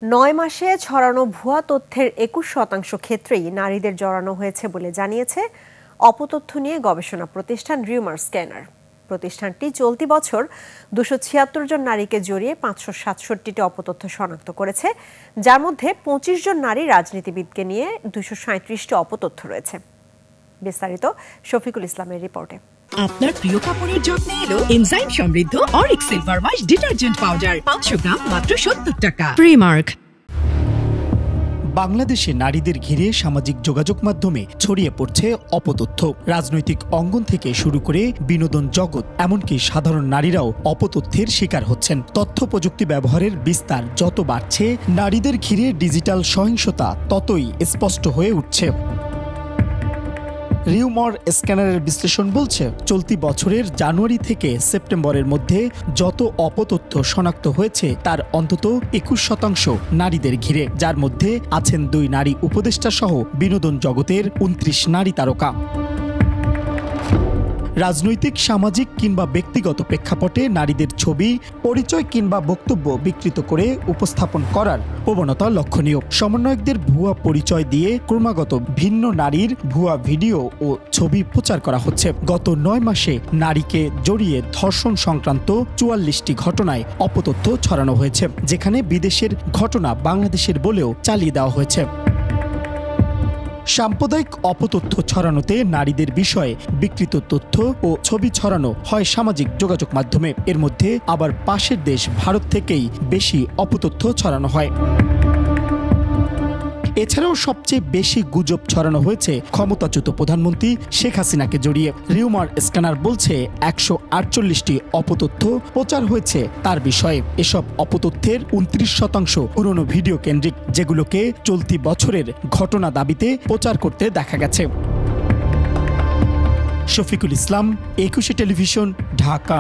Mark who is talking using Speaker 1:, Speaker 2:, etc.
Speaker 1: ৯ মাসে ছড়ানো ভুয়া তথ্যের ২১% ক্ষেত্রেই নারীদের জড়ানো হয়েছে বলে জানিয়েছে অপতথ্য নিয়ে গবেষণা প্রতিষ্ঠান রিউমার স্ক্যানার। প্রতিষ্ঠানটি চলতি বছর ২৭৬ জন নারীকে জড়িয়ে ৫৬৭টি অপতথ্য শনাক্ত করেছে, যার মধ্যে ২৫ জন নারী রাজনীতিবিদকে নিয়ে ২৩৭টি অপতথ্য রয়েছে। বিস্তারিত শফিকুল ইসলামের রিপোর্টে।
Speaker 2: আপনার প্রিয় কাপড়ের যত্নে এলো এনজাইম সমৃদ্ধ Arik silver wash detergent powder, 500 গ্রাম মাত্র ৭০ টাকা। প্রিমার্ক।
Speaker 3: বাংলাদেশে নারীদের ঘিরে সামাজিক যোগাযোগ মাধ্যমে ছড়িয়ে পড়ছে অপতথ্য। রাজনৈতিক অঙ্গন থেকে শুরু করে বিনোদন জগৎ, এমনকি সাধারণ নারীরাও অপতথ্যের শিকার হচ্ছেন। তথ্য প্রযুক্তি ব্যবহারের বিস্তার যত বাড়ছে, নারীদের ঘিরে ডিজিটাল সহিংসতা ততই স্পষ্ট হয়ে উঠছে। রিউমার স্ক্যানারের বিশ্লেষণ বলছে, চলতি বছরের জানুয়ারি থেকে সেপ্টেম্বরের মধ্যে যত অপতথ্য শনাক্ত হয়েছে তার অন্তত ২১% নারীদের ঘিরে, যার মধ্যে আছেন ২ নারী উপদেষ্টা সহ বিনোদন জগতের ২৯ নারী তারকা। রাজনৈতিক, সামাজিক কিংবা ব্যক্তিগত প্রেক্ষাপটে নারীদের ছবি, পরিচয় কিংবা বক্তব্য বিকৃত করে উপস্থাপন করার প্রবণতা লক্ষণীয়। সমন্বয়কদের ভুয়া পরিচয় দিয়ে ক্রমাগত ভিন্ন নারীর ভুয়া ভিডিও ও ছবি প্রচার করা হচ্ছে। গত ৯ মাসে নারীকে জড়িয়ে ধর্ষণ সংক্রান্ত ৪৪টি ঘটনায় অপতথ্য ছড়ানো হয়েছে, যেখানে বিদেশের ঘটনা বাংলাদেশের বলেও চালিয়ে দেওয়া হয়েছে। সাম্প্রদায়িক অপতথ্য ছড়ানোতে নারীদের বিষয়ে বিকৃত তথ্য ও ছবি ছড়ানো হয় সামাজিক যোগাযোগ মাধ্যমে। এর মধ্যে আবার পাশের দেশ ভারত থেকেই বেশি অপতথ্য ছড়ানো হয়। এছাড়াও সবচেয়ে বেশি গুজব ছড়ানো হয়েছে ক্ষমতাচ্যুত প্রধানমন্ত্রী শেখ হাসিনাকে জড়িয়ে। রিউমার স্ক্যানার বলছে ১৪৮টি অপতথ্য প্রচার হয়েছে তার বিষয়ে। এসব অপতথ্যের ২৯% পুরনো ভিডিও কেন্দ্রিক, যেগুলোকে চলতি বছরের ঘটনা দাবিতে প্রচার করতে দেখা গেছে। শফিকুল ইসলাম, একুশে টেলিভিশন, ঢাকা।